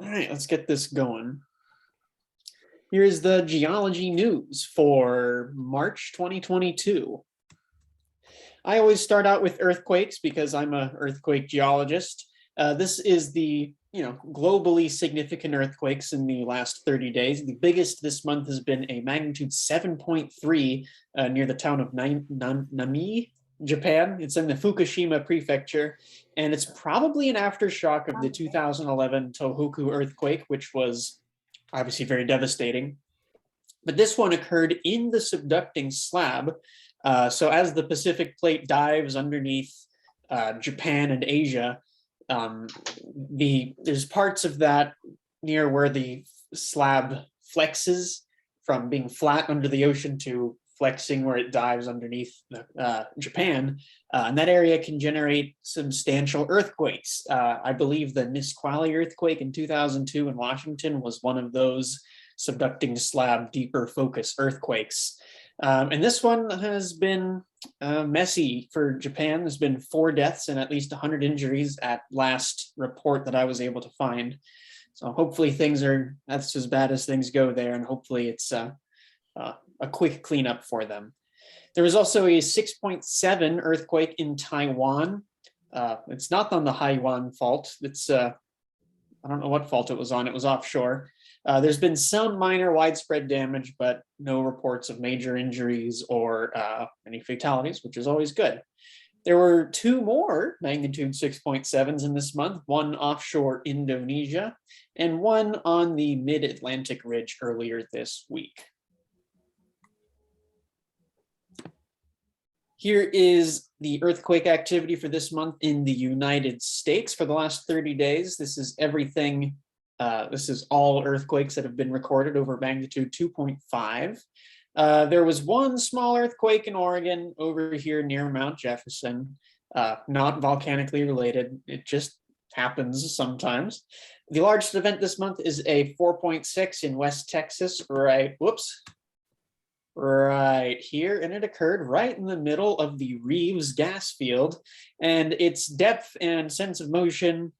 All right, let's get this going. Here's the geology news for March 2022. I always start out with earthquakes because I'm an earthquake geologist. This is the globally significant earthquakes in the last 30 days. The biggest this month has been a magnitude 7.3 near the town of Nami, Japan. It's in the Fukushima prefecture, and it's probably an aftershock of the 2011 Tohoku earthquake, which was obviously very devastating. But this one occurred in the subducting slab. So as the Pacific plate dives underneath Japan and Asia, there's parts of that near where the slab flexes from being flat under the ocean to flexing where it dives underneath Japan, and that area can generate substantial earthquakes. I believe the Nisqually earthquake in 2002 in Washington was one of those subducting slab deeper focus earthquakes. And this one has been messy for Japan. There's been 4 deaths and at least 100 injuries at last report that I was able to find. So hopefully that's as bad as things go there, and hopefully it's a quick cleanup for them. There was also a 6.7 earthquake in Taiwan. It's not on the Haiwan fault. It's I don't know what fault it was on. It was offshore. There's been some minor widespread damage, but no reports of major injuries or any fatalities, which is always good. There were 2 more magnitude 6.7s in this month, one offshore Indonesia and one on the mid-Atlantic ridge earlier this week. Here is the earthquake activity for this month in the United States for the last 30 days. This is everything. This is all earthquakes that have been recorded over magnitude 2.5. There was one small earthquake in Oregon over here near Mount Jefferson, not volcanically related. It just happens sometimes. The largest event this month is a 4.6 in West Texas, right here, and it occurred right in the middle of the Reeves gas field, and its depth and sense of motion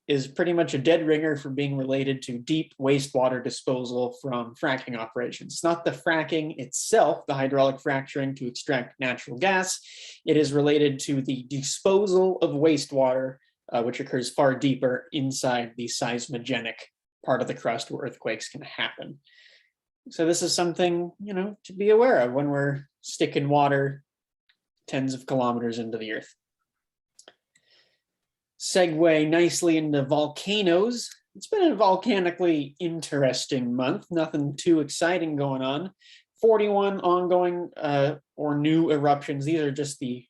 is pretty much a dead ringer for being related to deep wastewater disposal from fracking operations. It's not the fracking itself, the hydraulic fracturing to extract natural gas. It is related to the disposal of wastewater, which occurs far deeper inside the seismogenic part of the crust where earthquakes can happen. So this is something, to be aware of when we're sticking water tens of kilometers into the earth. Segue nicely into volcanoes. It's been a volcanically interesting month, nothing too exciting going on. 41 ongoing or new eruptions. These are just the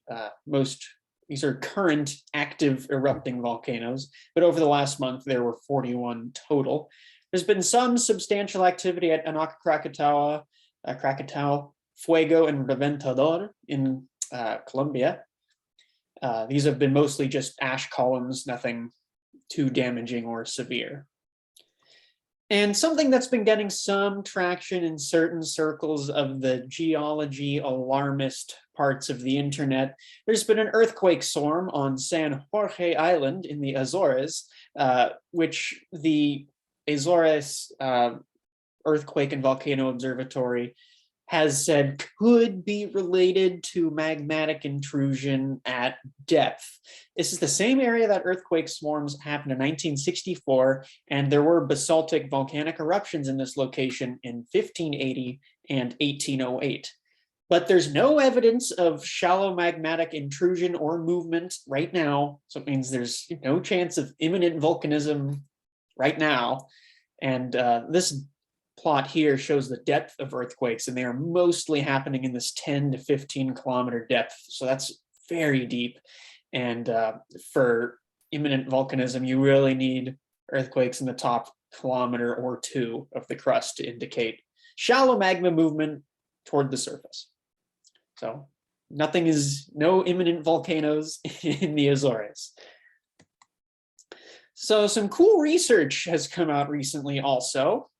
these are current active erupting volcanoes, but over the last month there were 41 total. There's been some substantial activity at Anak Krakatau, Fuego, and Reventador in Colombia. These have been mostly just ash columns, nothing too damaging or severe. And something that's been getting some traction in certain circles of the geology alarmist parts of the internet, there's been an earthquake swarm on San Jorge Island in the Azores, which the Azores Earthquake and Volcano Observatory has said could be related to magmatic intrusion at depth. This is the same area that earthquake swarms happened in 1964, and there were basaltic volcanic eruptions in this location in 1580 and 1808. But there's no evidence of shallow magmatic intrusion or movement right now, so it means there's no chance of imminent volcanism right now. And this plot here shows the depth of earthquakes, and they are mostly happening in this 10 to 15 kilometer depth. So that's very deep. And for imminent volcanism, you really need earthquakes in the top kilometer or 2 of the crust to indicate shallow magma movement toward the surface. So no imminent volcanoes in the Azores. So some cool research has come out recently also.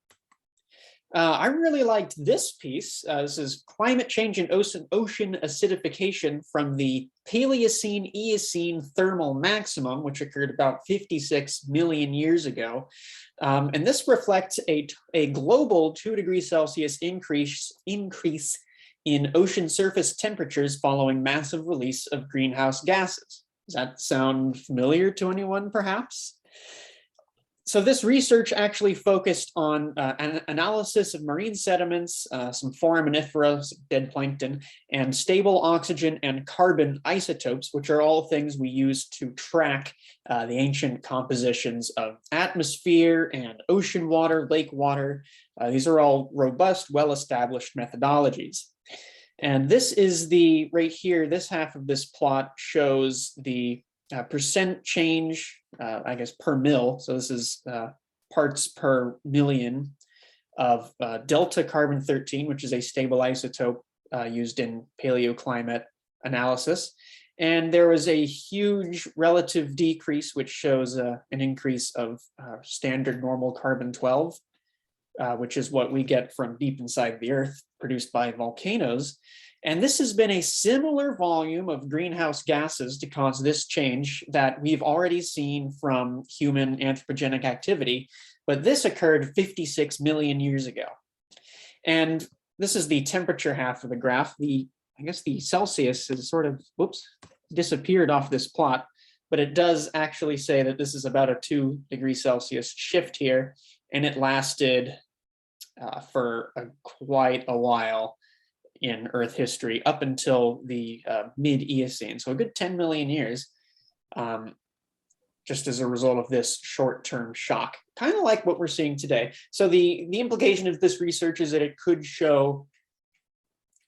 I really liked this piece. This is climate change and ocean acidification from the Paleocene-Eocene thermal maximum, which occurred about 56 million years ago. And this reflects a global 2 degrees Celsius increase in ocean surface temperatures following massive release of greenhouse gases. Does that sound familiar to anyone, perhaps? So this research actually focused on an analysis of marine sediments, some foraminifera, dead plankton, and stable oxygen and carbon isotopes, which are all things we use to track the ancient compositions of atmosphere and ocean water, lake water. These are all robust, well-established methodologies. And this is right here, this half of this plot shows the percent change, I guess, per mil. So this is parts per million of delta carbon-13, which is a stable isotope used in paleoclimate analysis. And there was a huge relative decrease, which shows an increase of standard normal carbon-12, which is what we get from deep inside the Earth, produced by volcanoes. And this has been a similar volume of greenhouse gases to cause this change that we've already seen from human anthropogenic activity, but this occurred 56 million years ago. And this is the temperature half of the graph. I guess the Celsius is sort of, disappeared off this plot, but it does actually say that this is about a 2 degrees Celsius shift here, and it lasted for quite a while in Earth history up until the mid-Eocene, so a good 10 million years, just as a result of this short-term shock, kind of like what we're seeing today. So the implication of this research is that it could show,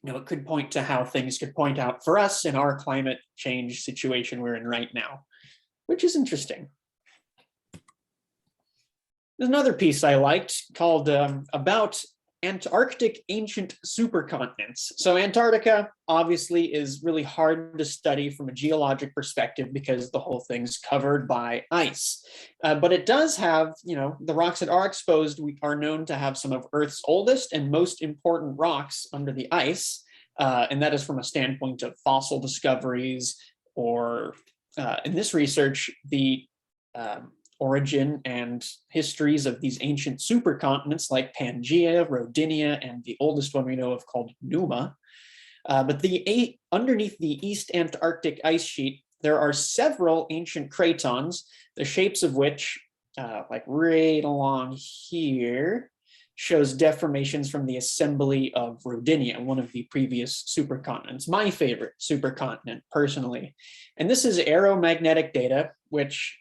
it could point to how things could point out for us in our climate change situation we're in right now, which is interesting. There's another piece I liked called About Antarctic Ancient Supercontinents. So Antarctica obviously is really hard to study from a geologic perspective because the whole thing's covered by ice. But it does have, the rocks that are exposed are known to have some of Earth's oldest and most important rocks under the ice. And that is from a standpoint of fossil discoveries, or in this research, the origin and histories of these ancient supercontinents like Pangaea, Rodinia, and the oldest one we know of called Numa. But underneath the East Antarctic ice sheet, there are several ancient cratons, the shapes of which, like right along here, shows deformations from the assembly of Rodinia, one of the previous supercontinents, my favorite supercontinent personally. And this is aeromagnetic data, which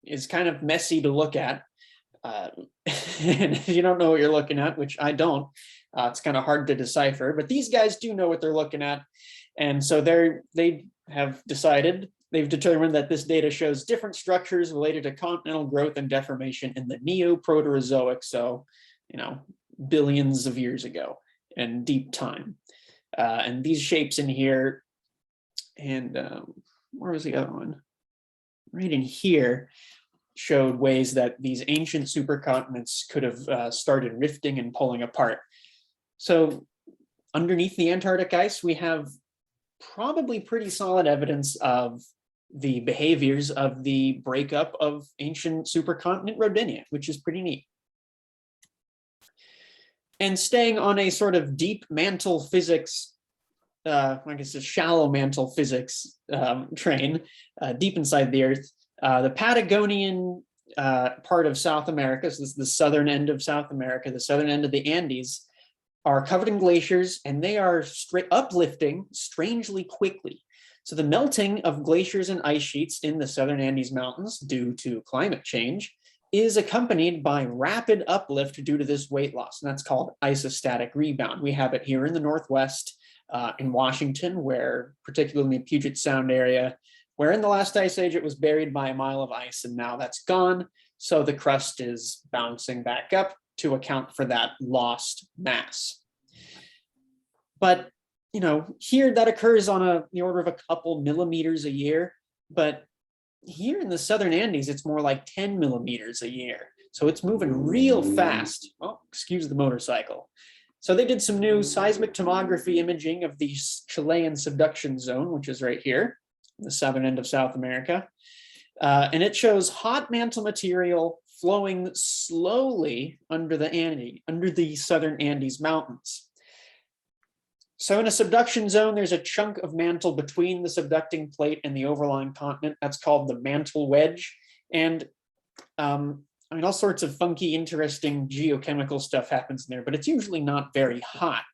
is kind of messy to look at. And if you don't know what you're looking at, which I don't, it's kind of hard to decipher, but these guys do know what they're looking at. And so they've determined that this data shows different structures related to continental growth and deformation in the Neoproterozoic, so, billions of years ago and deep time. And these shapes in here, and where was the other one? Right in here, showed ways that these ancient supercontinents could have started rifting and pulling apart. So underneath the Antarctic ice, we have probably pretty solid evidence of the behaviors of the breakup of ancient supercontinent Rodinia, which is pretty neat. And staying on a sort of deep mantle physics, I guess a shallow mantle physics train, deep inside the Earth, the Patagonian part of South America, so this is the southern end of South America, the southern end of the Andes, are covered in glaciers, and they are uplifting strangely quickly. So the melting of glaciers and ice sheets in the southern Andes Mountains due to climate change is accompanied by rapid uplift due to this weight loss, and that's called isostatic rebound. We have it here in the Northwest, in Washington, where particularly in the Puget Sound area, where in the last ice age it was buried by a mile of ice, and now that's gone. So the crust is bouncing back up to account for that lost mass. But here that occurs on the order of a couple millimeters a year, but here in the southern Andes, it's more like 10 millimeters a year. So it's moving real fast. Oh, excuse the motorcycle. So they did some new seismic tomography imaging of the Chilean subduction zone, which is right here, the southern end of South America. And it shows hot mantle material flowing slowly under the southern Andes Mountains. So in a subduction zone, there's a chunk of mantle between the subducting plate and the overlying continent. That's called the mantle wedge. And I mean, all sorts of funky, interesting geochemical stuff happens in there, but it's usually not very hot.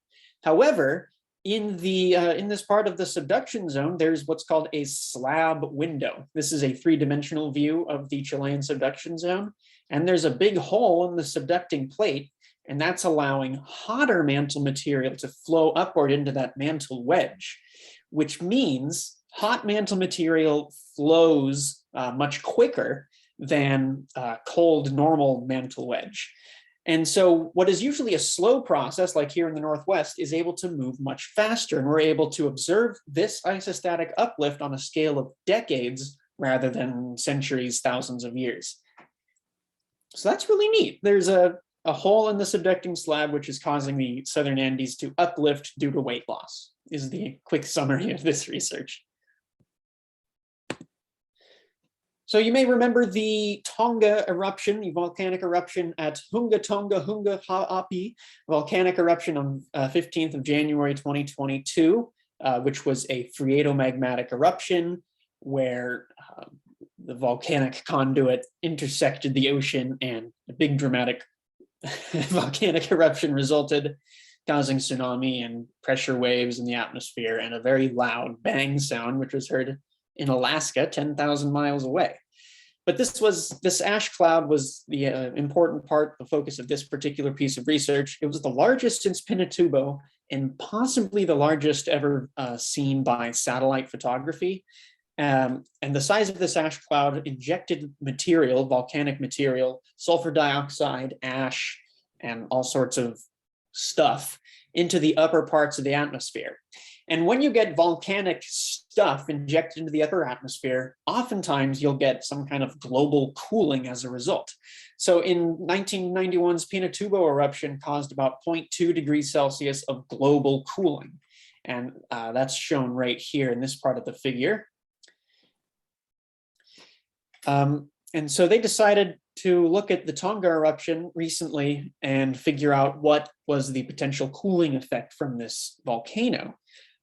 However, in this part of the subduction zone, there's what's called a slab window. This is a three-dimensional view of the Chilean subduction zone, and there's a big hole in the subducting plate, and that's allowing hotter mantle material to flow upward into that mantle wedge, which means hot mantle material flows much quicker than cold normal mantle wedge. And so what is usually a slow process, like here in the Northwest, is able to move much faster. And we're able to observe this isostatic uplift on a scale of decades rather than centuries, thousands of years. So that's really neat. There's a hole in the subducting slab, which is causing the southern Andes to uplift due to weight loss, is the quick summary of this research. So you may remember the Tonga eruption, the volcanic eruption at Hunga Tonga Hunga Ha'api, volcanic eruption on 15th of January 2022, which was a phreatomagmatic eruption where the volcanic conduit intersected the ocean and a big dramatic volcanic eruption resulted, causing tsunami and pressure waves in the atmosphere and a very loud bang sound, which was heard in Alaska, 10,000 miles away. But this ash cloud was the important part, the focus of this particular piece of research. It was the largest since Pinatubo and possibly the largest ever seen by satellite photography. And the size of this ash cloud injected material, volcanic material, sulfur dioxide, ash, and all sorts of stuff into the upper parts of the atmosphere. And when you get volcanic stuff injected into the upper atmosphere, oftentimes you'll get some kind of global cooling as a result. So in 1991's Pinatubo eruption caused about 0.2 degrees Celsius of global cooling. And that's shown right here in this part of the figure. And so they decided to look at the Tonga eruption recently and figure out what was the potential cooling effect from this volcano.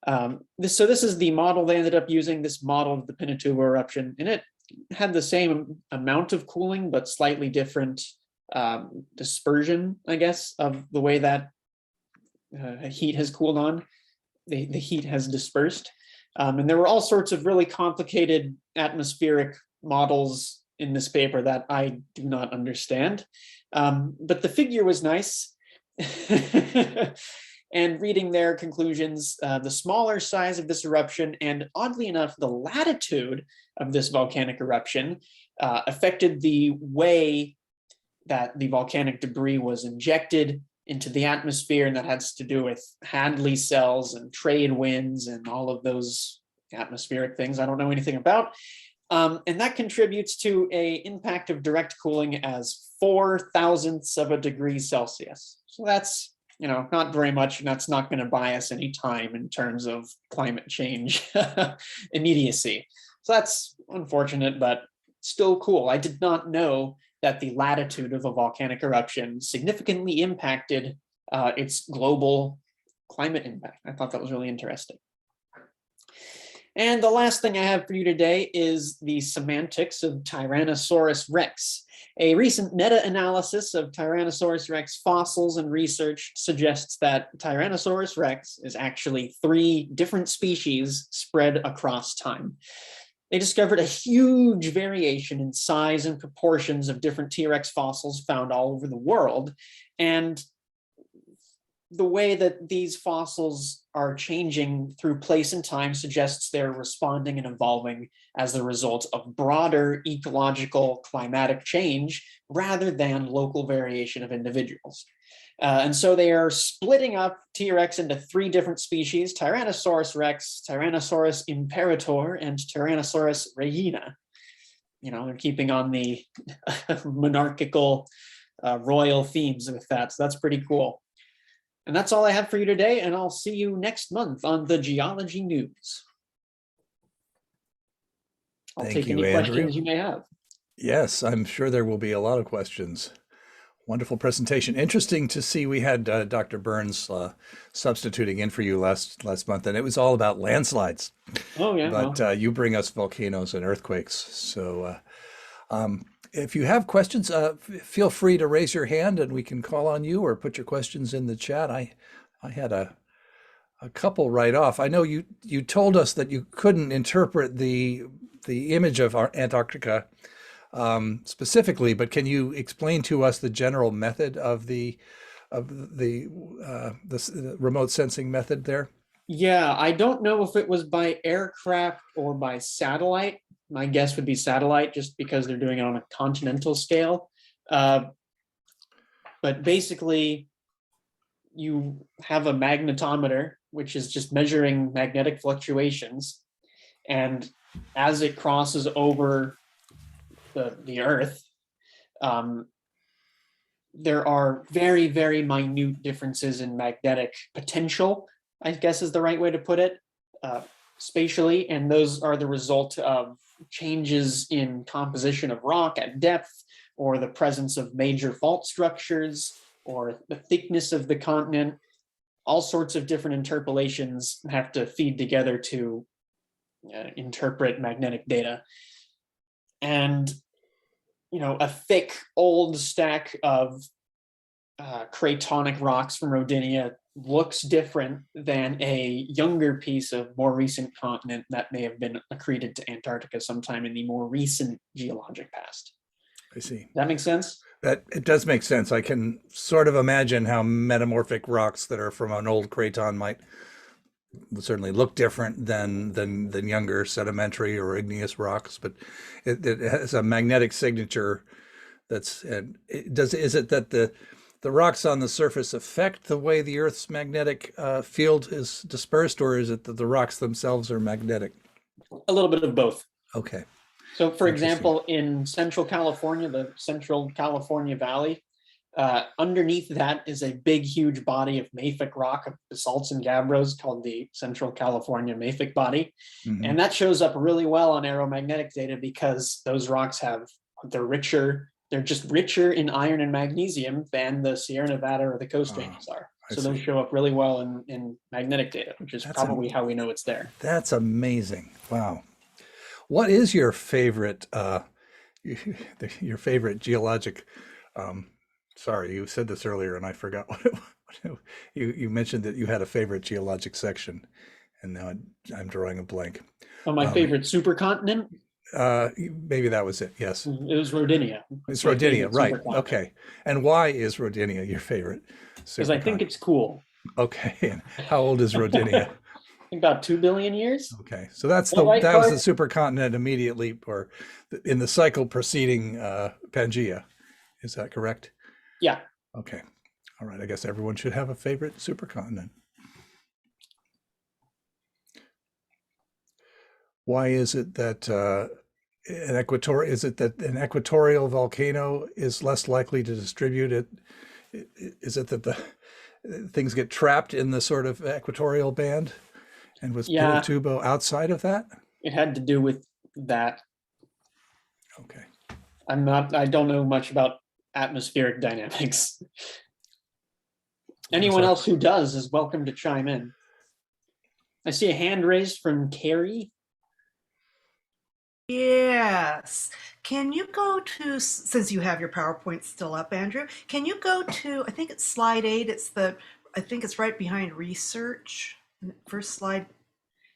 So this is the model they ended up using, this model of the Pinatubo eruption, and it had the same amount of cooling, but slightly different dispersion, I guess, of the way that heat has cooled on. The heat has dispersed. And there were all sorts of really complicated atmospheric models in this paper that I do not understand. But the figure was nice. And reading their conclusions, the smaller size of this eruption and oddly enough, the latitude of this volcanic eruption affected the way that the volcanic debris was injected into the atmosphere. And that has to do with Hadley cells and trade winds and all of those atmospheric things I don't know anything about. And that contributes to an impact of direct cooling as 0.004 of a degree Celsius. So that's, not very much, and that's not going to buy us any time in terms of climate change immediacy. So that's unfortunate, but still cool. I did not know that the latitude of a volcanic eruption significantly impacted its global climate impact. I thought that was really interesting. And the last thing I have for you today is the semantics of Tyrannosaurus rex. A recent meta-analysis of Tyrannosaurus rex fossils and research suggests that Tyrannosaurus rex is actually 3 different species spread across time. They discovered a huge variation in size and proportions of different T-Rex fossils found all over the world. And the way that these fossils are changing through place and time suggests they're responding and evolving as a result of broader ecological climatic change rather than local variation of individuals. And so they are splitting up T-Rex into 3 different species: Tyrannosaurus rex, Tyrannosaurus imperator, and Tyrannosaurus regina. they're keeping on the monarchical royal themes with that. So that's pretty cool. And that's all I have for you today. And I'll see you next month on the Geology News. I'll take any questions you may have. Yes, I'm sure there will be a lot of questions. Wonderful presentation. Interesting to see we had Dr. Burns substituting in for you last month, and it was all about landslides. Oh, yeah. But you bring us volcanoes and earthquakes. So if you have questions, feel free to raise your hand and we can call on you or put your questions in the chat. I had a couple right off. I know you told us that you couldn't interpret the image of Antarctica specifically, but can you explain to us the general method of the remote sensing method there? Yeah, I don't know if it was by aircraft or by satellite. My guess would be satellite, just because they're doing it on a continental scale. But basically, you have a magnetometer, which is just measuring magnetic fluctuations. And as it crosses over the Earth, there are very, very minute differences in magnetic potential, I guess is the right way to put it, spatially. And those are the result of changes in composition of rock at depth, or the presence of major fault structures, or the thickness of the continent. All sorts of different interpolations have to feed together to interpret magnetic data. And a thick old stack of cratonic rocks from Rodinia looks different than a younger piece of more recent continent that may have been accreted to Antarctica sometime in the more recent geologic past. I see. That makes sense? That it does make sense. I can sort of imagine how metamorphic rocks that are from an old craton might certainly look different than younger sedimentary or igneous rocks, but it has a magnetic signature. Is it that the rocks on the surface affect the way the Earth's magnetic field is dispersed, or is it that the rocks themselves are magnetic? A little bit of both. Okay. So, for example, in Central California, the Central California Valley, underneath that is a big, huge body of mafic rock, of basalts and gabbros, called the Central California Mafic Body. Mm-hmm. And that shows up really well on aeromagnetic data because those rocks they're just richer in iron and magnesium than the Sierra Nevada or the Coast Ranges are. So those show up really well in magnetic data, which is probably how we know it's there. That's amazing. Wow. What is your favorite geologic? Sorry, you said this earlier and I forgot what it was. You mentioned that you had a favorite geologic section, and now I'm drawing a blank. Oh, my favorite supercontinent? Maybe that was it. Yes. It was Rodinia. It's Rodinia, right? Okay. And why is Rodinia your favorite? Because I think it's cool. Okay. And how old is Rodinia? About 2 billion years. Okay, so that was the supercontinent immediately, or in the cycle preceding Pangea. Is that correct? Yeah. Okay. All right. I guess everyone should have a favorite supercontinent. Why is it that an equatorial volcano is less likely to distribute it? Is it that the things get trapped in the sort of equatorial band? And was Pinatubo outside of that? It had to do with that. Okay. I don't know much about atmospheric dynamics. Anyone else who does is welcome to chime in. I see a hand raised from Carrie. Yes. Can you go to, since you have your PowerPoint still up, Andrew, can you go to, I think it's slide 8. I think it's right behind research. First slide.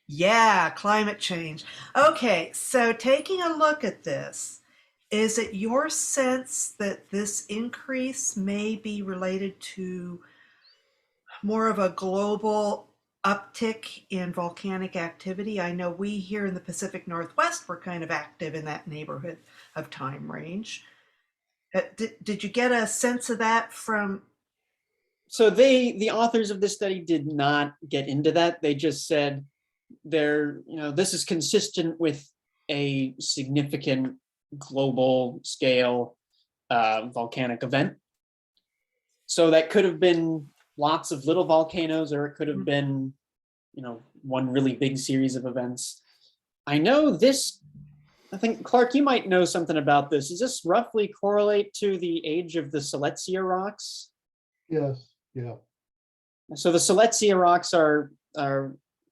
Yeah, climate change. Okay, so taking a look at this, is it your sense that this increase may be related to more of a global uptick in volcanic activity? I know we here in the Pacific Northwest were kind of active in that neighborhood of time range. Did you get a sense of that from? So the authors of this study did not get into that. They just said this is consistent with a significant global scale volcanic event. So that could have been lots of little volcanoes, or it could have been, one really big series of events. I know this, I think, Clark, you might know something about this. Does this roughly correlate to the age of the Silesia rocks? Yes, yeah. So the Silesia rocks are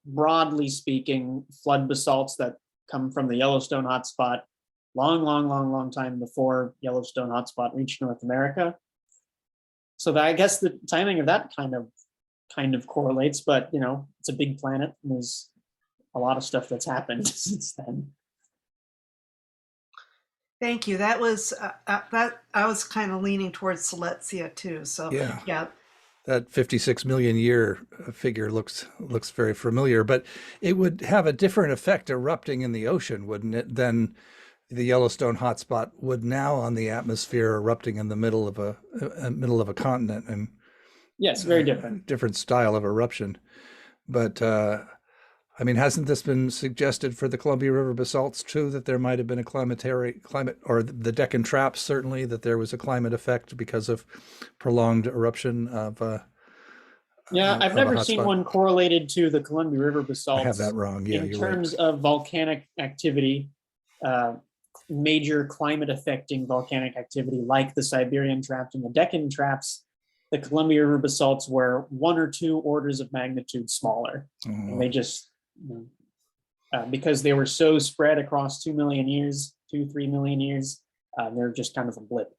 broadly speaking flood basalts that come from the Yellowstone hotspot long time before Yellowstone hotspot reached North America. So that, I guess the timing of that kind of correlates, but it's a big planet and there's a lot of stuff that's happened since then. Thank you. That was that I was kind of leaning towards Silesia too. So yeah. That 56 million year figure looks very familiar, but it would have a different effect erupting in the ocean, wouldn't it, than the Yellowstone hotspot would now on the atmosphere erupting in the middle of a continent. And yes, very different. Different style of eruption. But hasn't this been suggested for the Columbia River basalts too, that there might have been a climate, or the Deccan traps, certainly, that there was a climate effect because of prolonged eruption of I've never seen one correlated to the Columbia River basalts. I have that wrong. Yeah, in terms of volcanic activity, major climate affecting volcanic activity like the Siberian traps and the Deccan traps, the Columbia River basalts were 1 or 2 orders of magnitude smaller. And they just, because they were so spread across 2 million years, 3 million years, they're just kind of a blip.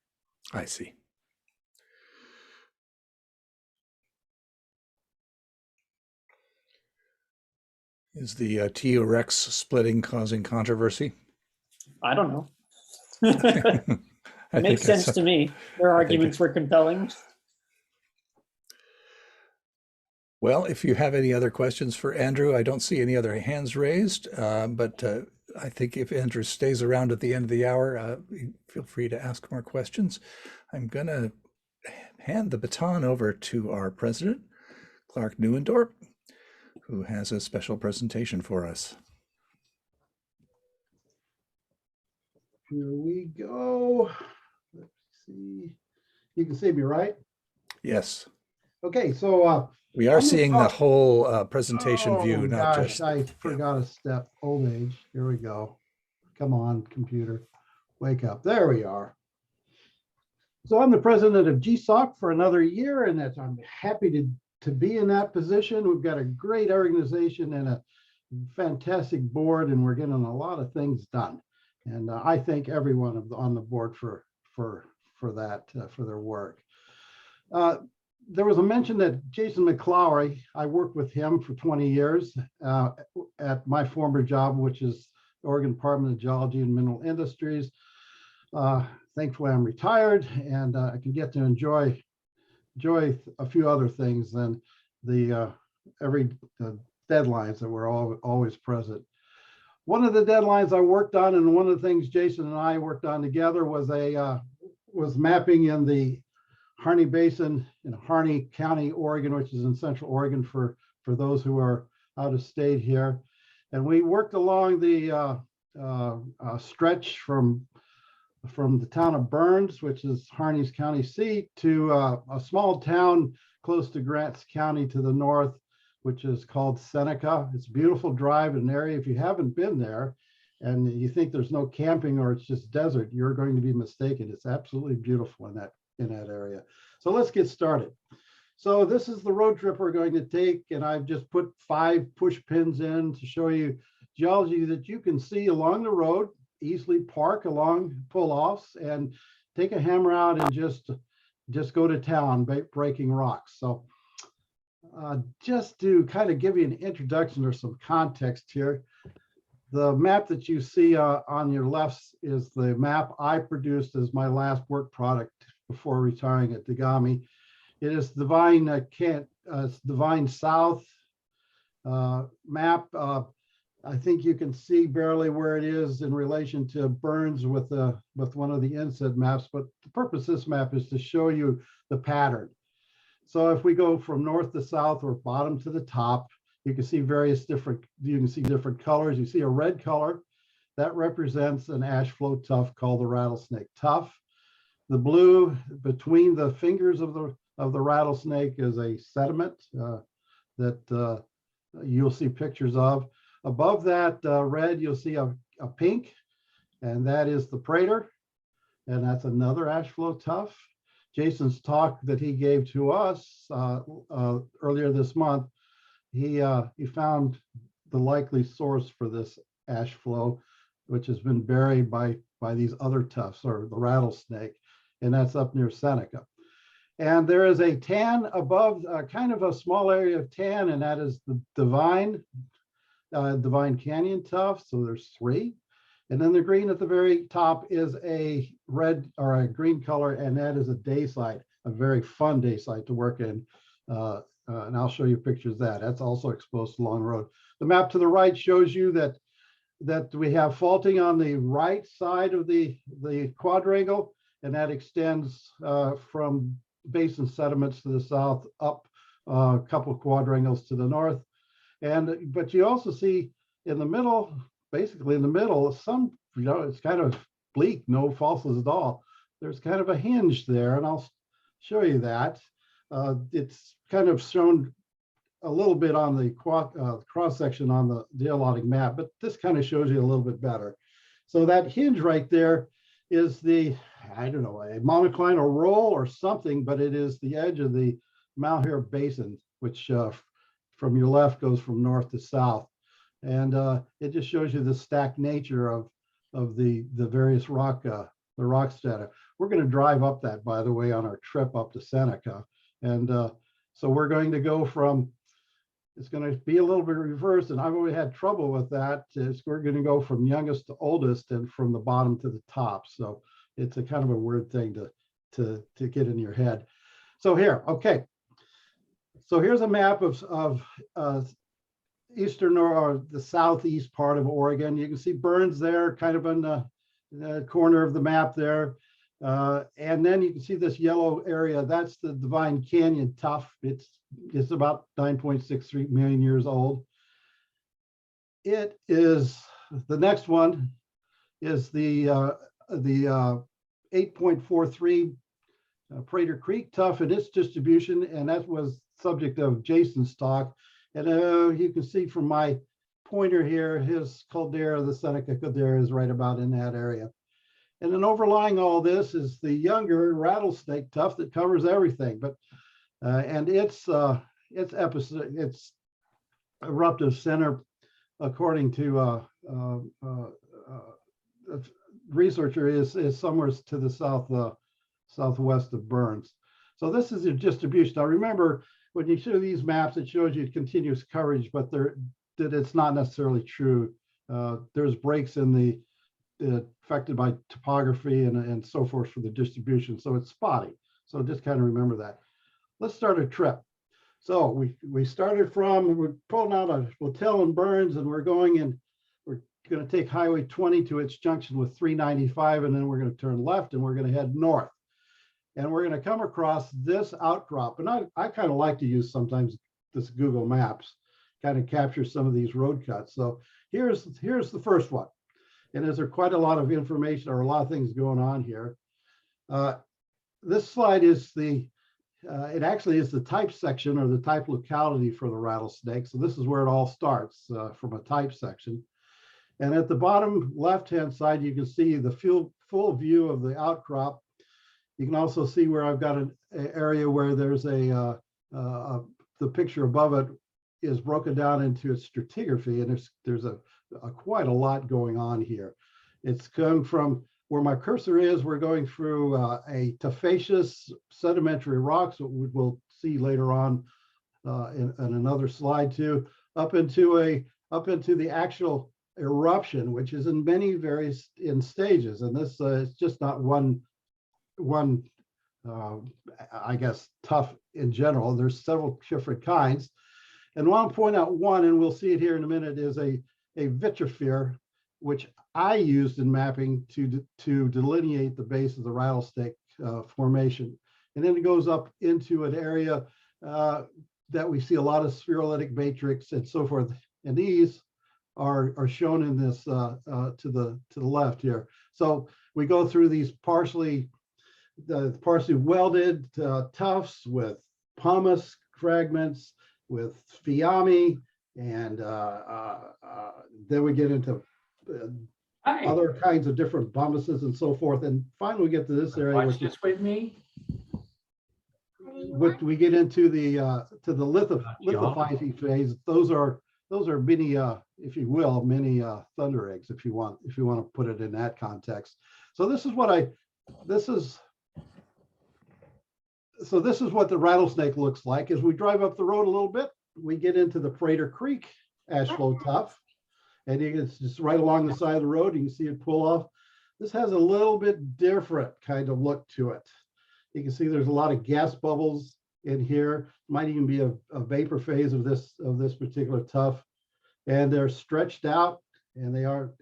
I see. Is the T. Rex splitting causing controversy? I don't know. It makes sense to me. Their arguments were compelling. Well, if you have any other questions for Andrew, I don't see any other hands raised, but I think if Andrew stays around at the end of the hour, feel free to ask more questions. I'm going to hand the baton over to our president, Clark Neuendorp, who has a special presentation for us. Here we go. Let's see. You can see me, right? Yes. Okay, so we are seeing the whole presentation view, not gosh, just. I forgot a step. Old age. Here we go. Come on, computer. Wake up. There we are. So I'm the president of GSOC for another year, and I'm happy to be in that position. We've got a great organization and a fantastic board, and we're getting a lot of things done. And I thank everyone on the board for that, for their work. There was a mention that Jason McClowery, I worked with him for 20 years at my former job, which is the Oregon Department of Geology and Mineral Industries. Thankfully, I'm retired and I can get to enjoy a few other things than the deadlines that were always present. One of the deadlines I worked on, and one of the things Jason and I worked on together, was mapping in the Harney Basin in Harney County, Oregon, which is in Central Oregon for those who are out of state here. And we worked along the stretch from the town of Burns, which is Harney's county seat, to a small town close to Grants County to the north, which is called Seneca. It's a beautiful drive, an area. If you haven't been there and you think there's no camping or it's just desert, you're going to be mistaken. It's absolutely beautiful in that area. So let's get started. So this is the road trip we're going to take, and I've just put 5 push pins in to show you geology that you can see along the road, easily park along pull-offs and take a hammer out and just go to town breaking rocks. So just to kind of give you an introduction or some context here, the map that you see on your left is the map I produced as my last work product before retiring at Dagami. It is Divine South map. I think you can see barely where it is in relation to Burns with one of the inset maps, but the purpose of this map is to show you the pattern. So if we go from north to south or bottom to the top, you can see different colors. You see a red color, that represents an ash flow tuff called the rattlesnake tuff. The blue between the fingers of the rattlesnake is a sediment that you'll see pictures of. Above that red, you'll see a pink, and that is the prater, and that's another ash flow tuff. Jason's talk that he gave to us earlier this month, he found the likely source for this ash flow, which has been buried by these other tuffs, or the rattlesnake, and that's up near Seneca. And there is a tan above, kind of a small area of tan, and that is the Divine Canyon tuff. So there's 3. And then the green at the very top is a red or a green color, and that is a daysite, a very fun daysite to work in. And I'll show you pictures of that. That's also exposed to Long Road. The map to the right shows you that we have faulting on the right side of the quadrangle, and that extends from basin sediments to the south up a couple of quadrangles to the north. But you also see in the middle, basically in the middle, some, it's kind of bleak, no fossils at all. There's kind of a hinge there, and I'll show you that. It's kind of shown a little bit on the cross section on the geologic map, but this kind of shows you a little bit better. So that hinge right there is the, I don't know, a monoclinal roll or something, but it is the edge of the Malheur Basin, which from your left goes from north to south. And it just shows you the stacked nature of the various the rock strata. We're going to drive up that, by the way, on our trip up to Seneca. And so we're going to go from, it's going to be a little bit reversed, and I've always had trouble with that. We're going to go from youngest to oldest and from the bottom to the top. So it's a kind of a weird thing to get in your head. So here, okay. So here's a map of eastern or the southeast part of Oregon. You can see Burns there, kind of in the corner of the map there. And then you can see this yellow area. That's the Divine Canyon tuff. It's about 9.63 million years old. It is, the next one is the 8.43 Prater Creek tuff and its distribution, and that was subject of Jason's talk. And you can see from my pointer here, his caldera, the Seneca caldera, is right about in that area. And then overlying all this is the younger rattlesnake tuff that covers everything. But and its eruptive center, according to a researcher, is somewhere to the southwest of Burns. So this is your distribution. Now remember, when you show these maps, it shows you continuous coverage, but that it's not necessarily true. There's breaks in the affected by topography and so forth for the distribution. So it's spotty. So just kind of remember that. Let's start a trip. So we started from, we're pulling out a hotel in Burns, and we're going to take Highway 20 to its junction with 395, and then we're going to turn left and we're going to head north. And we're going to come across this outcrop. And I kind of like to use sometimes this Google Maps, kind of capture some of these road cuts. So here's the first one. And there's quite a lot of information or a lot of things going on here. This slide is it actually is the type section or the type locality for the rattlesnake. So this is where it all starts from a type section. And at the bottom left-hand side, you can see the full view of the outcrop. You can also see where I've got an area where there's the picture above it is broken down into its stratigraphy, and there's quite a lot going on here. It's coming from where my cursor is. We're going through a tuffaceous sedimentary rocks, what we'll see later on in another slide too, up into the actual eruption, which is in many various stages. And this is just not one I guess tuff in general. There's several different kinds. And I want to point out one, and we'll see it here in a minute, is a vitrophyre, which I used in mapping to delineate the base of the rattlesnake formation. And then it goes up into an area that we see a lot of spherulitic matrix and so forth. And these are shown in this to the left here. So we go through these partially welded tuffs with pumice fragments, with Fiame, and then we get into other kinds of different bumbuses and so forth. And finally we get to this area, which is with me. what we get into the lithophyte phase. Those are mini, if you will, mini thunder eggs, if you want to put it in that context. So this is what the rattlesnake looks like. As we drive up the road a little bit, we get into the Prater Creek ash flow tuff, and it's just right along the side of the road. You can see it pull off. This has a little bit different kind of look to it. You can see there's a lot of gas bubbles in here. Might even be a vapor phase of this particular tuff, and they're stretched out, and they are,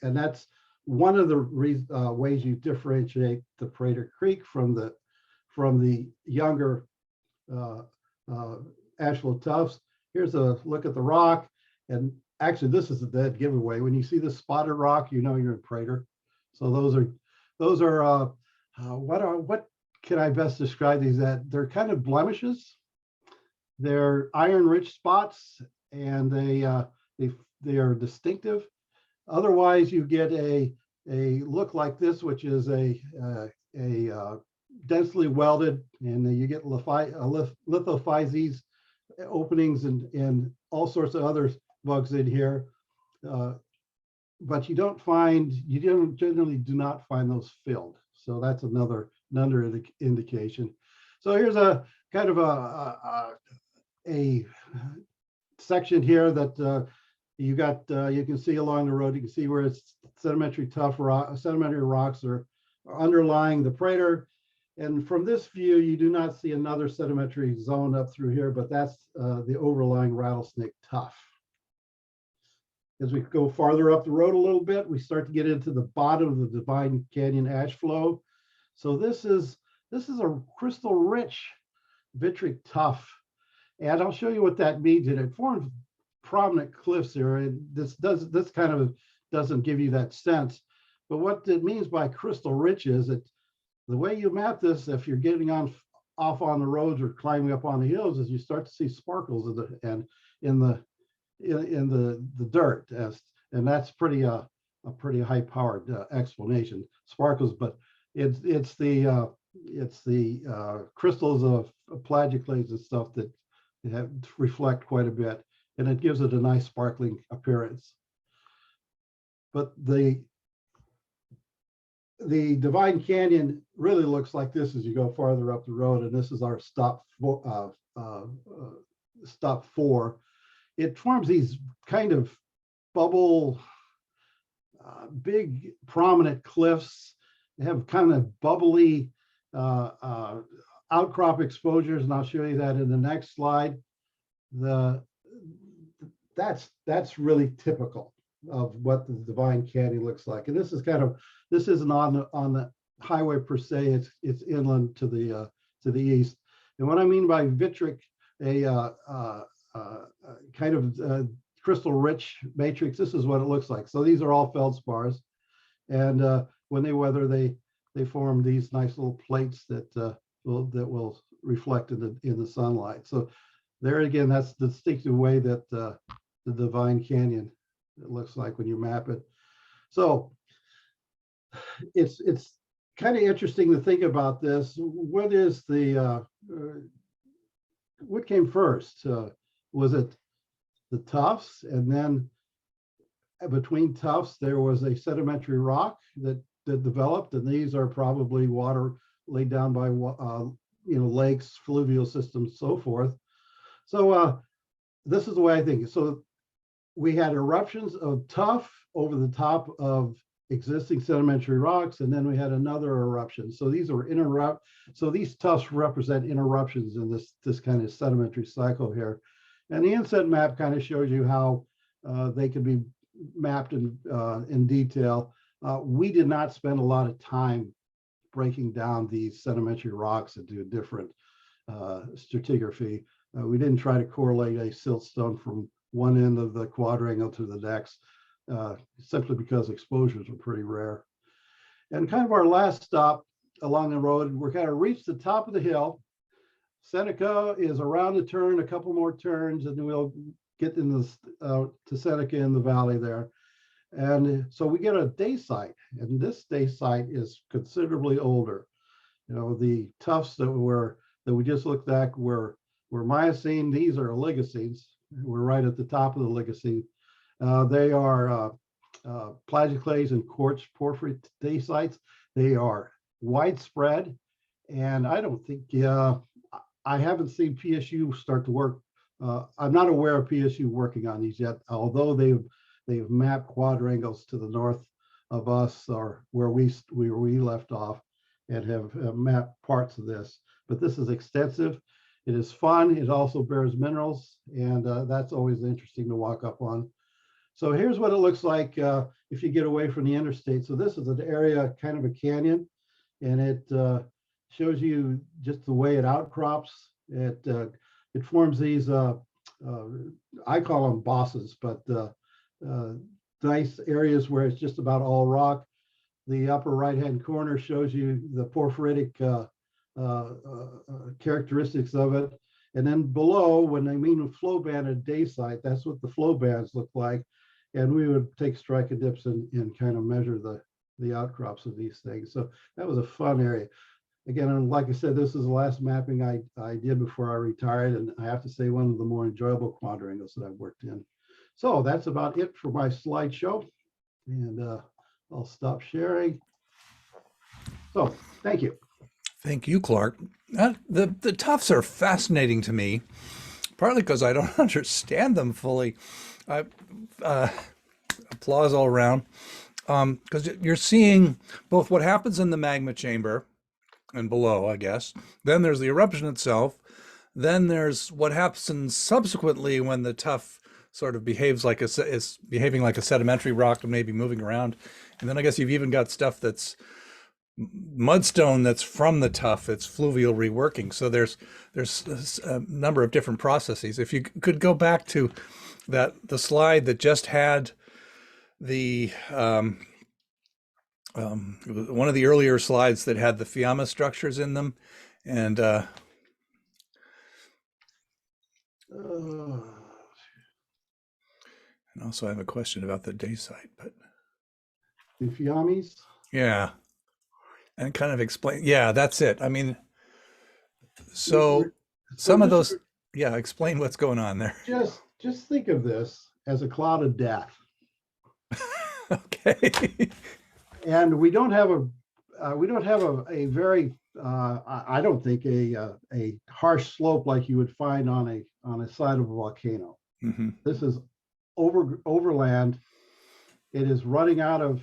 and that's one of the ways you differentiate the Prater Creek from the younger ash flow tuffs. Here's a look at the rock, and actually this is a dead giveaway. When you see the spotted rock, you know you're in Prater. So those are what can I best describe these at? They're kind of blemishes. They're iron-rich spots, and they are distinctive. Otherwise, you get a look like this, which is a densely welded, and you get lithophyses openings and all sorts of other bugs in here. But you generally do not find those filled. So that's another indication. So here's a kind of a section here that you can see along the road. You can see where it's sedimentary rocks are underlying the Prater. And from this view, you do not see another sedimentary zone up through here, but that's the overlying rattlesnake tuff. As we go farther up the road a little bit, we start to get into the bottom of the Divine Canyon ash flow. So this is a crystal rich vitric tuff. And I'll show you what that means. And it forms prominent cliffs here. And this kind of doesn't give you that sense. But what it means by crystal rich is that the way you map this, if you're getting off on the roads or climbing up on the hills, is you start to see sparkles in the dirt, and that's a pretty high-powered explanation. Sparkles, but it's the crystals of plagioclase and stuff that reflect quite a bit, and it gives it a nice sparkling appearance. But the Divine Canyon really looks like this as you go farther up the road, and this is our stop 4. It forms these kind of bubble, big prominent cliffs. They have kind of bubbly outcrop exposures, and I'll show you that in the next slide. That's really typical of what the Divine Canyon looks like. And this isn't on the highway per se. It's inland to the east. And what I mean by vitric, kind of crystal rich matrix, this is what it looks like. So these are all feldspars, and when they weather, they form these nice little plates that will reflect in the sunlight. So there again, that's the distinctive way that the Divine Canyon it looks like when you map it. So it's kind of interesting to think about this. What came first? Was it the tuffs, and then between tuffs there was a sedimentary rock that developed, and these are probably water laid down by lakes, fluvial systems, so forth. So this is the way I think. So we had eruptions of tuff over the top of existing sedimentary rocks, and then we had another eruption. So these are so these tuffs represent interruptions in this kind of sedimentary cycle here. And the inset map kind of shows you how they can be mapped in detail. We did not spend a lot of time breaking down these sedimentary rocks into different stratigraphy. We didn't try to correlate a siltstone from one end of the quadrangle to the next, simply because exposures are pretty rare. And kind of our last stop along the road, we're kind of reached the top of the hill. Seneca is around the turn, a couple more turns, and we'll get in to Seneca in the valley there. And so we get a day site, and this day site is considerably older. You know, the tuffs that we just looked at were Miocene. These are Oligocene. We're right at the top of the Oligocene. They are plagioclase and quartz porphyry day sites. They are widespread, and I don't think I haven't seen PSU start to work. I'm not aware of PSU working on these yet, although they've mapped quadrangles to the north of us, or where we left off, and have mapped parts of this. But this is extensive. It is fun. It also bears minerals, and that's always interesting to walk up on. So here's what it looks like if you get away from the interstate. So this is an area, kind of a canyon, and it shows you just the way it outcrops. It forms these, I call them bosses, but nice areas where it's just about all rock. The upper right-hand corner shows you the porphyritic characteristics of it. And then below, when I mean flow band and day site, that's what the flow bands look like. And we would take strike and dips and kind of measure the outcrops of these things. So that was a fun area. Again, like I said, this is the last mapping I did before I retired. And I have to say, one of the more enjoyable quadrangles that I've worked in. So that's about it for my slideshow. And I'll stop sharing. So thank you. Thank you, Clark. The tufts are fascinating to me, partly because I don't understand them fully. Applause all around, because you're seeing both what happens in the magma chamber and below, I guess. Then there's the eruption itself. Then there's what happens subsequently when the tuff sort of behaves like is behaving like a sedimentary rock and maybe moving around. And then I guess you've even got stuff that's mudstone that's from the tuff. It's fluvial reworking. So there's a number of different processes. If you could go back to the slide that just had the one of the earlier slides that had the Fiamma structures in them, and also I have a question about the day site, but The Fiammes? yeah, and kind of explain. Yeah, that's it. I mean, so some of those, yeah, explain what's going on there. Just think of this as a cloud of death. Okay. And we don't have a very I don't think a harsh slope like you would find on a side of a volcano. Mm-hmm. This is overland. It is running out of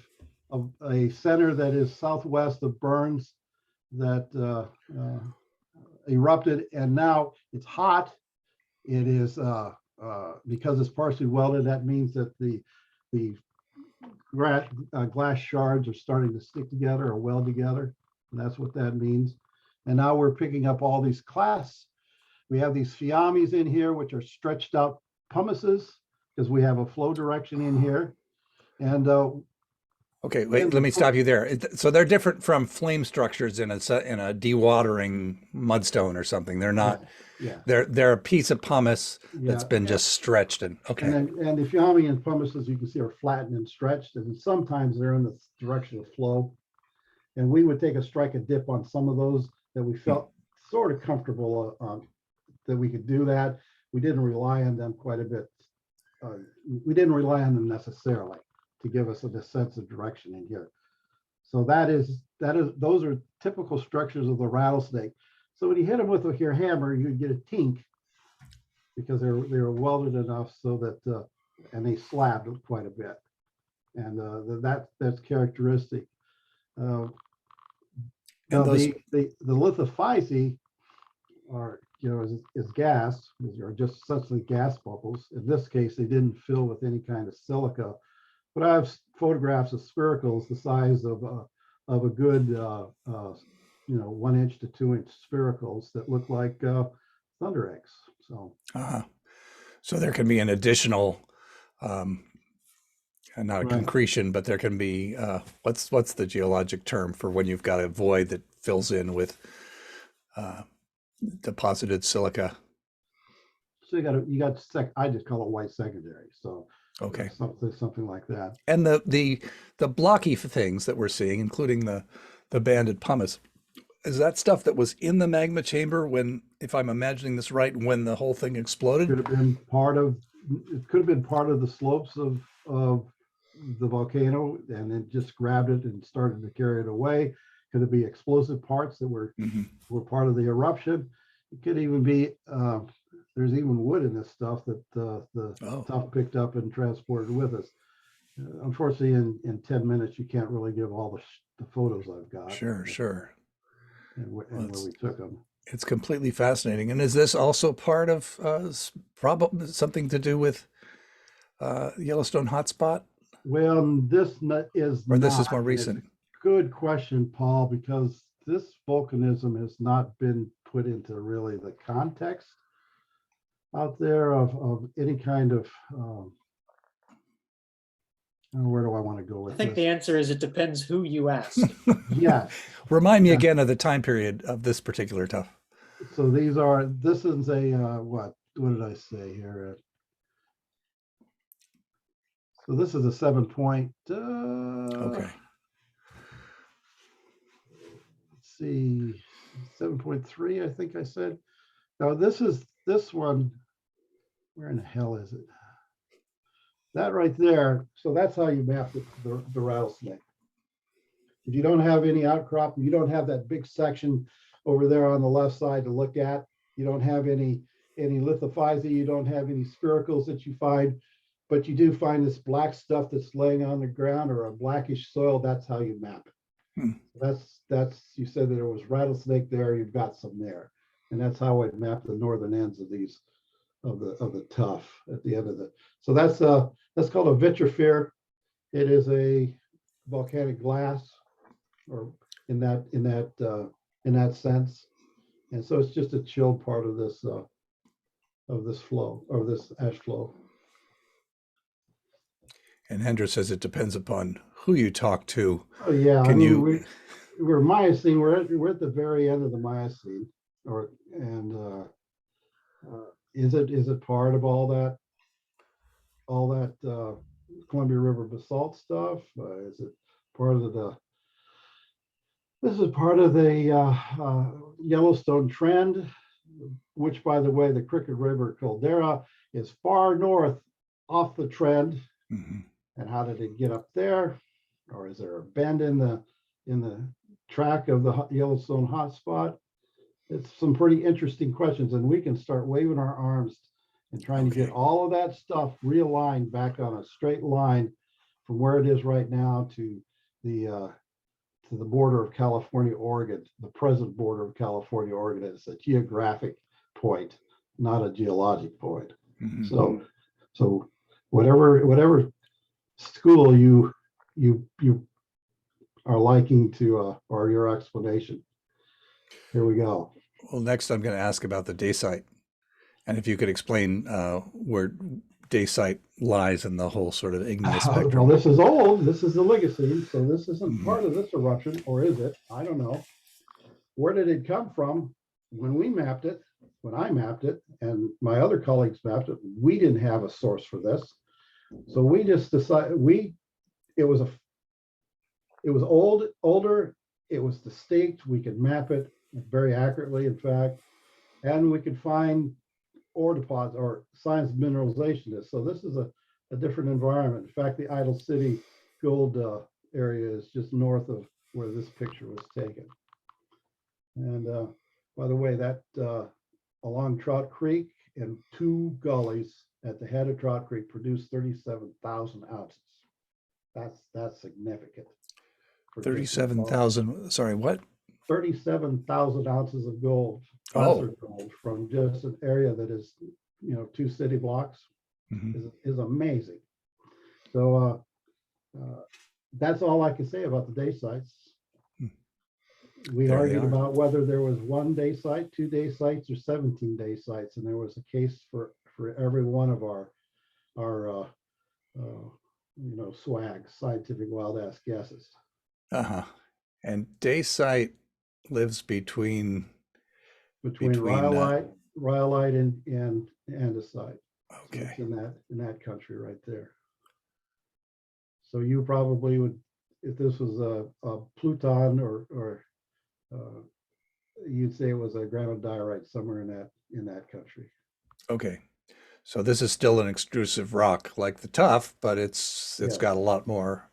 a center that is southwest of Burns that erupted, and now it's hot. It is because it's partially welded. That means that the glass shards are starting to stick together or weld together, and that's what that means. And now we're picking up all these clasts. We have these Fiammes in here, which are stretched out pummices, because we have a flow direction in here. And okay, wait, let me stop you there. So they're different from flame structures in a dewatering mudstone or something. They're not. Yeah. They're a piece of pumice that's been just stretched and okay. And the Fiamme and pumices, you can see, are flattened and stretched, and sometimes they're in the direction of flow. And we would take a strike and dip on some of those that we felt sort of comfortable that we could do that. We didn't rely on them quite a bit. We didn't rely on them necessarily to give us a sense of direction in here. So those are typical structures of the rattlesnake. So when you hit them with your hammer, you get a tink, because they were welded enough so that and they slabbed quite a bit, and that's characteristic. The lithophysi are, is gas, are just essentially gas bubbles. In this case, they didn't fill with any kind of silica, but I have photographs of spiracles the size of a good 1 inch to 2 inch spiracles that look like thunder eggs. So So there can be an additional, not a Right. concretion, but there can be, what's the geologic term for when you've got a void that fills in with deposited silica? So you got I just call it white secondary. So Okay. something like that. And the blocky things that we're seeing, including the banded pumice, is that stuff that was in the magma chamber when, if I'm imagining this right, when the whole thing exploded? It could have been part of the slopes of the volcano, and then just grabbed it and started to carry it away. Could it be explosive parts that were part of the eruption? It could even be there's even wood in this stuff that the stuff picked up and transported with us. Unfortunately, in 10 minutes, you can't really give all the photos I've got. Sure. And where we took them. It's completely fascinating. And is this also part of something to do with Yellowstone hotspot? Well, this is Or this is not, more and recent? it's a good question, Paul, because this volcanism has not been put into really the context out there of any kind of where do I want to go with I think this? the answer is it depends who you ask. Yes. Remind me again of the time period of this particular stuff. So this is a what did I say here? So this is a 7 point. Okay. Let's see, 7.3, I think I said. Now this one. Where in the hell is it? That right there. So that's how you map the rattlesnake. If you don't have any outcrop, you don't have that big section over there on the left side to look at. You don't have any lithophysi. You don't have any spiracles that you find, but you do find this black stuff that's laying on the ground or a blackish soil. That's how you map it. That's you said that there was rattlesnake there. You've got some there, and that's how I map the northern ends of these of the tuff at the end of the. So that's called a vitrophyre. It is a volcanic glass, or in that sense, and so it's just a chilled part of this flow, or this ash flow. And Hendra says it depends upon who you talk to. Oh yeah, Can you? We're Miocene. We're at the very end of the Miocene, is it part of all that Columbia River basalt stuff? Is it part of this is part of the Yellowstone trend, which, by the way, the Crooked River caldera is far north off the trend. And how did it get up there? Or is there a bend in the track of the Yellowstone hotspot? It's some pretty interesting questions, and we can start waving our arms and trying to get all of that stuff realigned back on a straight line from where it is right now to the border of California, Oregon, the present border of California, Oregon. It's a geographic point, not a geologic point. So whatever school you are liking to or your explanation. Here we go. Well, next I'm going to ask about the dacite, and if you could explain where dacite lies in the whole sort of igneous spectrum. Well, this is old. This is the Oligocene, so this isn't part of this eruption, or is it? I don't know. Where did it come from? When we mapped it, when I mapped it, and my other colleagues mapped it, we didn't have a source for this. So we just decided it was older, it was distinct, we could map it very accurately, in fact, and we could find ore deposits or signs of mineralization. So this is a different environment. In fact, the Idle City gold area is just north of where this picture was taken. And by the way, that along Trout Creek and two gullies at the head of Trout Creek produced 37,000 ounces. That's significant. 37,000. Sorry, what? 37,000 ounces of gold, gold from just an area that is, 2 city blocks is amazing. So that's all I can say about the dacites. We argued about whether there was 1 dacite, 2 dacites, or 17 dacites, and there was a case for for every one of our swag, scientific wild ass guesses. Uh-huh. And Daysite lives between Between rhyolite and andesite. okay. So it's in that country right there. So you probably would, if this was a Pluton or you'd say it was a granodiorite somewhere in that country. Okay. So this is still an extrusive rock like the tuff, but it's Yes. got a lot more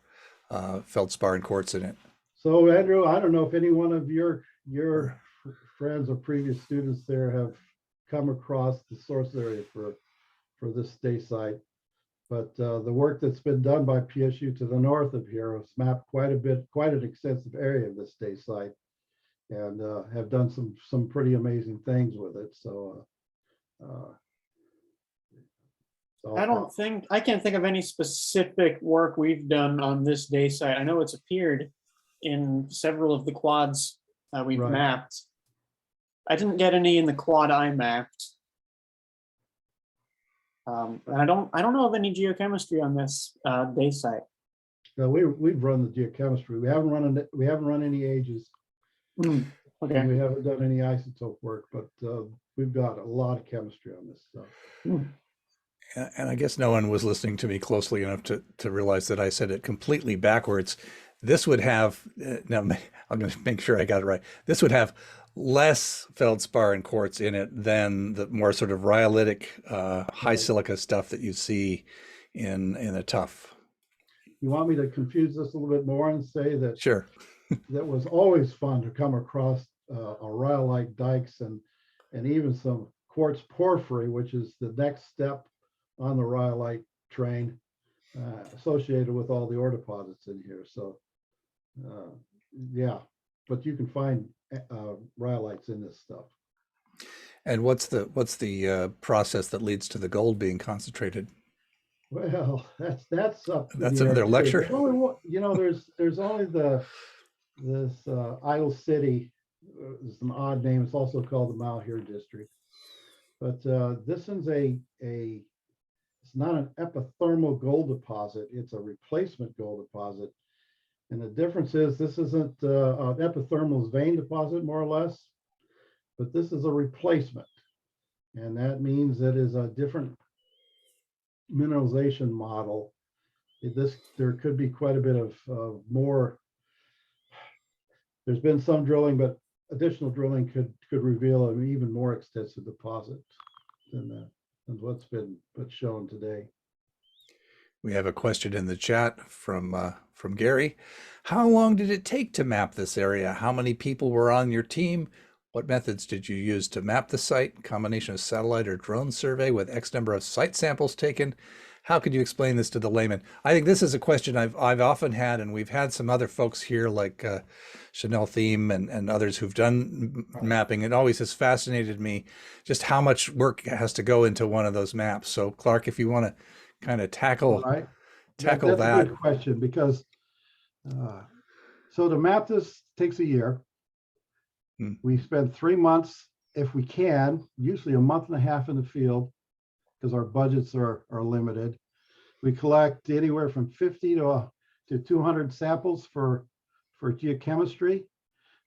feldspar and quartz in it. So Andrew, I don't know if any one of your friends or previous students there have come across the source area for this Daysite, but the work that's been done by PSU to the north of here has mapped quite an extensive area of this Daysite, and have done some pretty amazing things with it. So I can't think of any specific work we've done on this Daysite. I know it's appeared in several of the quads we've Right. mapped. I didn't get any in the quad I mapped. And I don't know of any geochemistry on this Daysite. we've run the geochemistry. We haven't run any ages. Okay. And we haven't done any isotope work, but we've got a lot of chemistry on this stuff. And I guess no one was listening to me closely enough to realize that I said it completely backwards. This would have, now I'm going to make sure I got it right. This would have less feldspar and quartz in it than the more sort of rhyolitic, high silica stuff that you see in a tuff. You want me to confuse this a little bit more and say that Sure. that was always fun to come across a rhyolite dikes and even some quartz porphyry, which is the next step on the rhyolite train, associated with all the ore deposits in here. So yeah, but you can find rhyolites in this stuff. And what's the process that leads to the gold being concentrated? Well, that's up. That's another lecture. There's only one, there's only this Isle City. It's an odd name. It's also called the Malheur district. But this is it's not an epithermal gold deposit. It's a replacement gold deposit. And the difference is this isn't an epithermal vein deposit, more or less, but this is a replacement. And that means that is a different mineralization model. There could be quite a bit of more. There's been some drilling, but additional drilling could reveal an even more extensive deposit than what's shown today. We have a question in the chat from Gary. How long did it take to map this area? How many people were on your team? What methods did you use to map the site? Combination of satellite or drone survey with X number of site samples taken? How could you explain this to the layman? I think this is a question I've often had, and we've had some other folks here like Chanel Thiem and others who've done mapping. It always has fascinated me just how much work has to go into one of those maps. So Clark, if you want to kind of tackle that's that. a good question, because so to map this takes a year. We spend 3 months, if we can, usually a month and a half in the field, because our budgets are limited. We collect anywhere from 50 to 200 samples for geochemistry.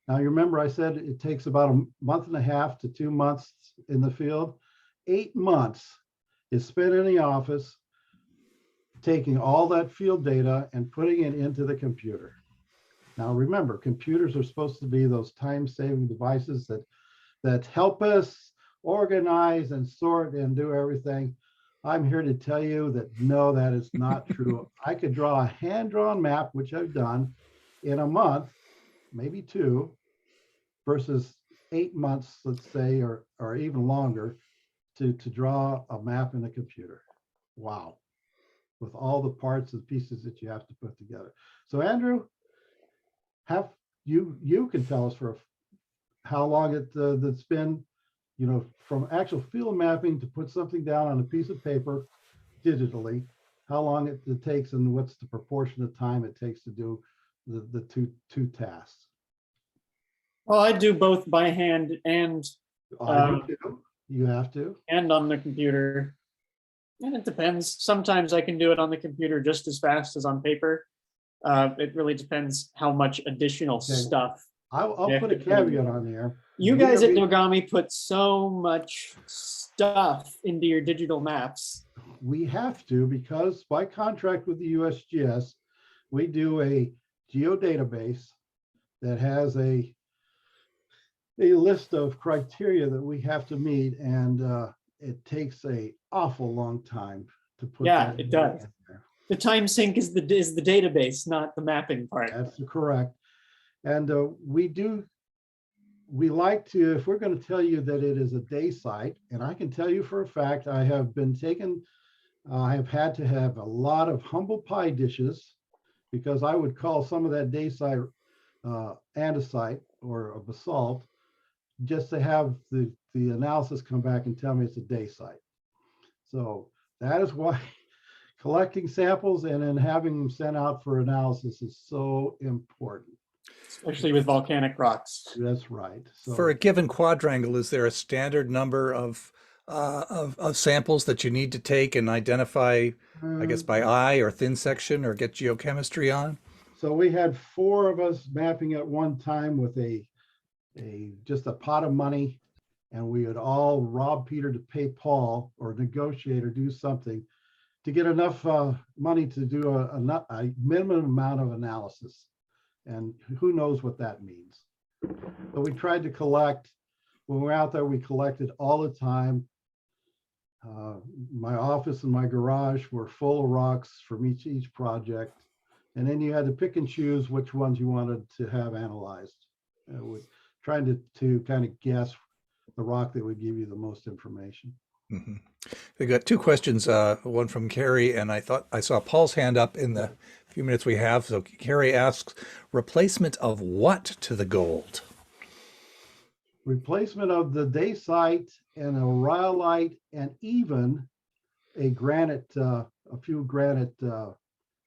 Now, you remember I said it takes about a month and a half to 2 months in the field. 8 months is spent in the office taking all that field data and putting it into the computer. Now, remember, computers are supposed to be those time-saving devices that help us organize and sort and do everything. I'm here to tell you that no, that is not true. I could draw a hand-drawn map, which I've done, in a month, maybe 2, versus 8 months, let's say, or even longer, to draw a map in the computer. Wow. With all the parts and pieces that you have to put together. So Andrew, you can tell us for how long it's been, from actual field mapping to put something down on a piece of paper digitally, how long it takes and what's the proportion of time it takes to do the two tasks. Well, I do both by hand and I do too. You have to. and on the computer. And it depends. Sometimes I can do it on the computer just as fast as on paper. It really depends how much additional Okay. stuff. I'll Yeah. put a caveat on there. You We guys have at been- Nogami put so much stuff into your digital maps. We have to, because by contract with the USGS, we do a geodatabase that has a list of criteria that we have to meet, and it takes a awful long time to put Yeah, that it in does. there. The time sync is the database, not the mapping part. That's correct. And we like to, if we're going to tell you that it is a day site, and I can tell you for a fact, I have had to have a lot of humble pie dishes, because I would call some of that day site andesite or a basalt, just to have the analysis come back and tell me it's a day site. So that is why collecting samples and then having them sent out for analysis is so important. Especially with volcanic rocks. That's right. So For a given quadrangle, is there a standard number of samples that you need to take and identify, I guess, by eye or thin section, or get geochemistry on? So we had 4 of us mapping at one time with just a pot of money, and we would all rob Peter to pay Paul, or negotiate or do something to get enough money to do a minimum amount of analysis. And who knows what that means. But we tried to collect. When we were out there, we collected all the time. My office and my garage were full of rocks from each project. And then you had to pick and choose which ones you wanted to have analyzed. Trying to kind of guess the rock that would give you the most information. Mm-hmm. We got 2 questions, one from Carrie, and I thought I saw Paul's hand up in the few minutes we have. So Carrie asks, replacement of what to the gold? Replacement of the dacite and a rhyolite, and even a granite, a few granite, I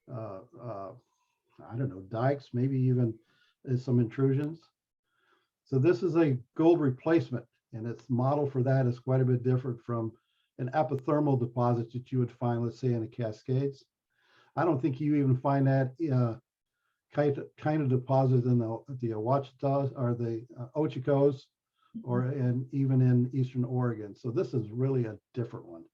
don't know, dikes, maybe even some intrusions. So this is a gold replacement, and its model for that is quite a bit different from an epithermal deposit that you would find, let's say, in the Cascades. I don't think you even find that kind of deposit in the Ouachitas or the Ochicos, or even in Eastern Oregon. So this is really a different one.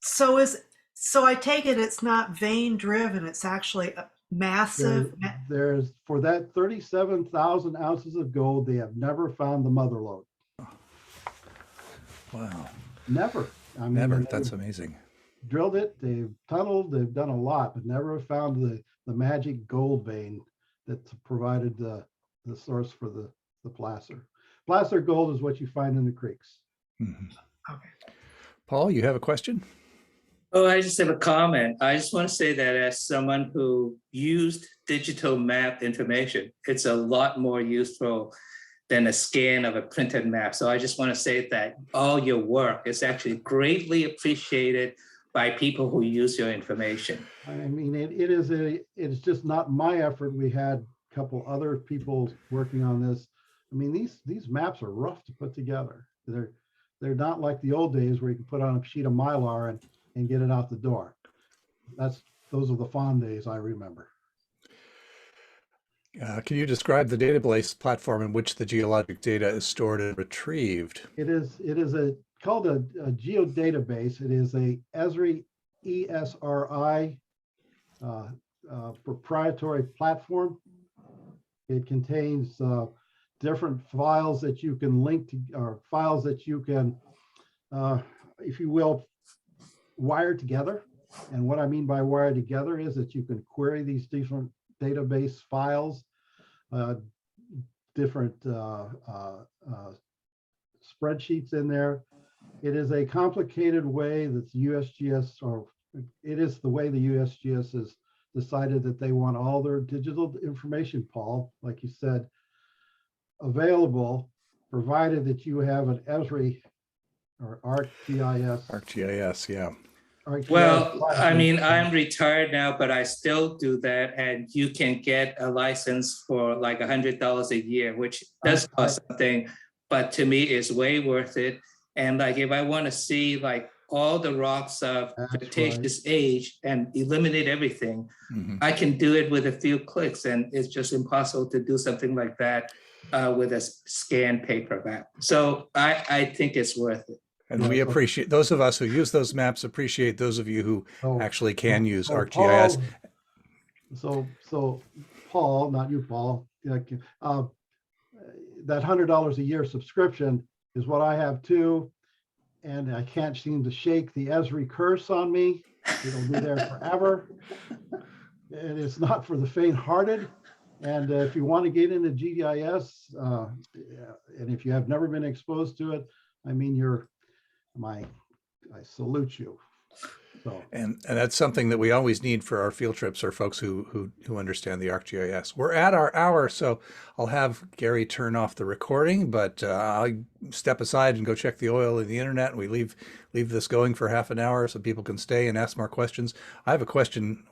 So I take it it's not vein driven, it's actually a massive. There's for that 37,000 ounces of gold, they have never found the mother lode. Wow. Never. I mean, Never. That's amazing. Drilled it, they've tunneled, they've done a lot, but never found the magic gold vein that provided the source for the placer. Placer gold is what you find in the creeks. Mm-hmm. Okay. Paul, you have a question? Oh, I just have a comment. I just want to say that as someone who used digital map information, it's a lot more useful than a scan of a printed map. So I just want to say that all your work is actually greatly appreciated by people who use your information. I mean, it's just not my effort. We had a couple other people working on this. I mean, these maps are rough to put together. They're not like the old days where you can put on a sheet of Mylar and get it out the door. Those are the fond days I remember. Can you describe the database platform in which the geologic data is stored and retrieved? It is called a geodatabase. It is a ESRI, ESRI proprietary platform. It contains different files that you can link to, or files that you can, if you will, wire together. And what I mean by wire together is that you can query these different database files, different spreadsheets in there. It is a complicated way that the USGS, or it is the way the USGS has decided that they want all their digital information, Paul, like you said, available, provided that you have an ESRI or ArcGIS. ArcGIS, yeah. Well, I mean, I'm retired now, but I still do that. And you can get a license for like $100 a year, which does cost something, but to me is way worth it. And like, if I want to see like all the rocks of That's Cretaceous age and eliminate everything, Mhm. I can do it with a few clicks, and it's just impossible to do something like that with a scanned paper map. So I think it's worth it. And Yeah, we so- appreciate those of us who use those maps, appreciate those of you who So- actually can use so ArcGIS. So Paul, not you, Paul, that $100 a year subscription is what I have too. And I can't seem to shake the Esri curse on me. It'll be there forever. And it's not for the faint-hearted. And if you want to get into GIS, and if you have never been exposed to it, I mean, I salute you. So, And that's something that we always need for our field trips, are folks who understand the ArcGIS. We're at our hour, so I'll have Gary turn off the recording, but I'll step aside and go check the oil in the internet. We leave this going for half an hour so people can stay and ask more questions. I have a question.